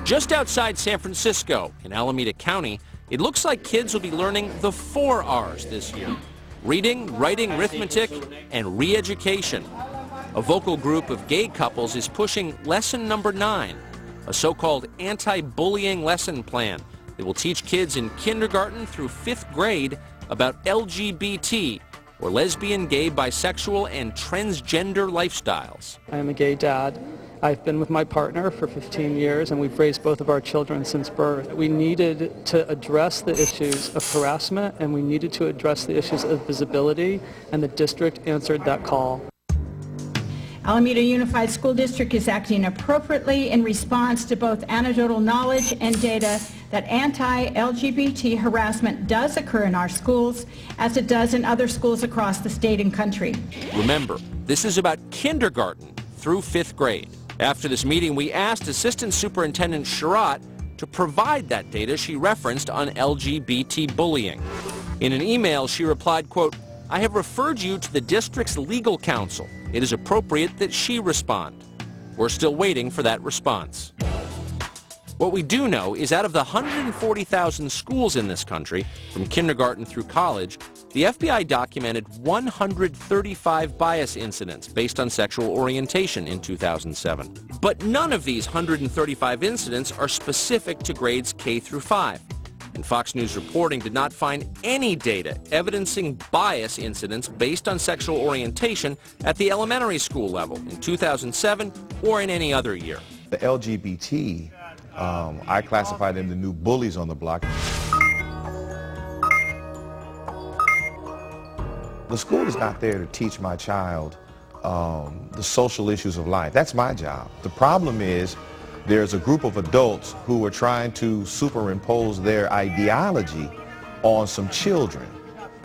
Just outside San Francisco, in Alameda County, it looks like kids will be learning the 4 R's this year: reading, writing, arithmetic, and re-education. A vocal group of gay couples is pushing lesson number 9, a so-called anti-bullying lesson plan that will teach kids in kindergarten through 5th grade about LGBT, or lesbian, gay, bisexual, and transgender lifestyles. I am a gay dad. I've been with my partner for 15 years, and we've raised both of our children since birth. We needed to address the issues of harassment, and we needed to address the issues of visibility, and the district answered that call. Alameda Unified School District is acting appropriately in response to both anecdotal knowledge and data that anti-LGBT harassment does occur in our schools, as it does in other schools across the state and country. Remember, this is about kindergarten through 5th grade. After this meeting, we asked Assistant Superintendent Sherratt to provide that data she referenced on LGBT bullying. In an email, she replied, quote, "I have referred you to the district's legal counsel. It is appropriate that she respond." We're still waiting for that response. What we do know is out of the 140,000 schools in this country, from kindergarten through college, the FBI documented 135 bias incidents based on sexual orientation in 2007. But none of these 135 incidents are specific to grades K through 5. And Fox News reporting did not find any data evidencing bias incidents based on sexual orientation at the elementary school level in 2007 or in any other year. The LGBT, I classify them the new bullies on the block. The school is not there to teach my child the social issues of life. That's my job. The problem is there's a group of adults who are trying to superimpose their ideology on some children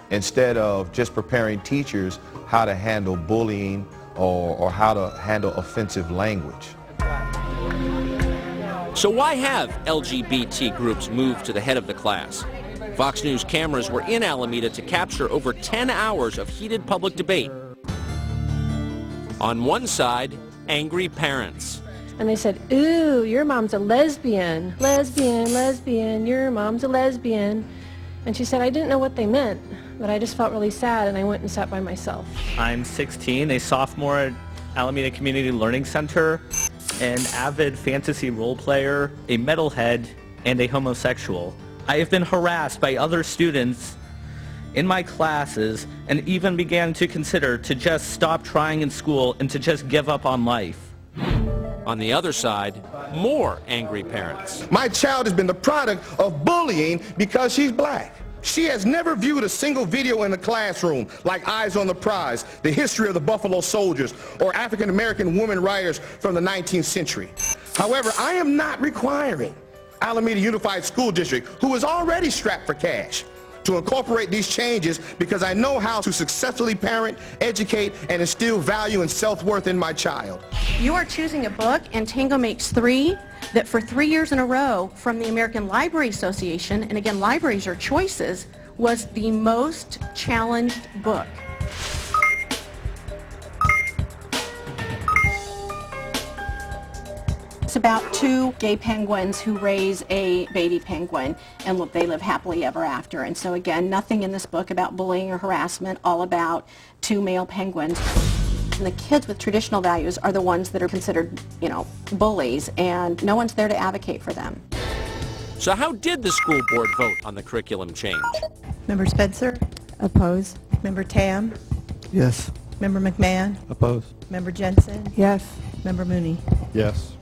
instead of just preparing teachers how to handle bullying or how to handle offensive language. So why have LGBT groups moved to the head of the class? Fox News cameras were in Alameda to capture over 10 hours of heated public debate. On one side, angry parents. And they said, "Ooh, your mom's a lesbian. Lesbian, lesbian, your mom's a lesbian." And she said, "I didn't know what they meant, but I just felt really sad, and I went and sat by myself." I'm 16, a sophomore at Alameda Community Learning Center, an avid fantasy role player, a metalhead, and a homosexual. I have been harassed by other students in my classes and even began to consider to just stop trying in school and to just give up on life. On the other side, more angry parents. My child has been the product of bullying because she's black. She has never viewed a single video in the classroom like Eyes on the Prize, the history of the Buffalo Soldiers, or African-American women writers from the 19th century. However, I am not requiring Alameda Unified School District, who is already strapped for cash, to incorporate these changes because I know how to successfully parent, educate, and instill value and self-worth in my child. You are choosing a book, and Tango Makes Three, that for 3 years in a row from the American Library Association, and again, libraries are choices, was the most challenged book. It's about 2 gay penguins who raise a baby penguin, and they live happily ever after. And so again, nothing in this book about bullying or harassment, all about 2 male penguins. And the kids with traditional values are the ones that are considered, bullies, and no one's there to advocate for them. So how did the school board vote on the curriculum change? Member Spencer? Oppose. Member Tam? Yes. Member McMahon? Oppose. Member Jensen? Yes. Member Mooney? Yes.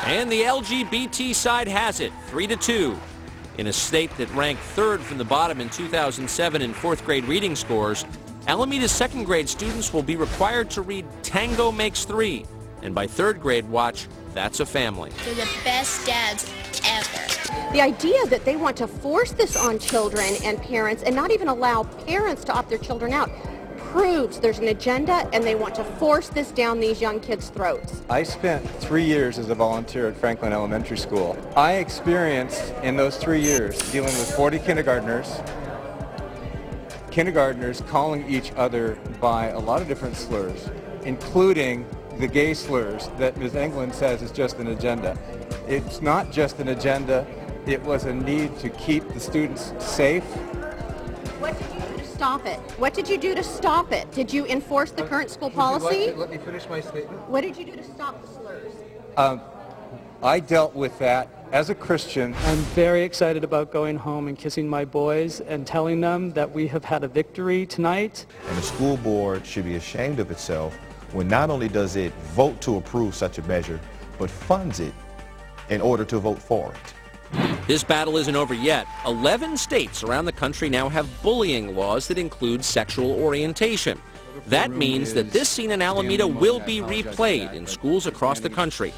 And the LGBT side has it, 3-2. In a state that ranked 3rd from the bottom in 2007 in 4th grade reading scores, Alameda's 2nd grade students will be required to read Tango Makes Three, and by 3rd grade watch That's a Family. They're the best dads ever. The idea that they want to force this on children and parents and not even allow parents to opt their children out proves there's an agenda, and they want to force this down these young kids' throats. I spent 3 years as a volunteer at Franklin Elementary School. I experienced in those 3 years dealing with 40 kindergartners calling each other by a lot of different slurs, including the gay slurs that Ms. England says is just an agenda. It's not just an agenda. It was a need to keep the students safe. What did you do to stop it? What did you do to stop it? Did you enforce the current school policy? Let me finish my statement. What did you do to stop the slurs? I dealt with that as a Christian. I'm very excited about going home and kissing my boys and telling them that we have had a victory tonight. And the school board should be ashamed of itself when not only does it vote to approve such a measure, but funds it in order to vote for it. This battle isn't over yet. 11 states around the country now have bullying laws that include sexual orientation. That means that this scene in Alameda will be replayed in schools across the country.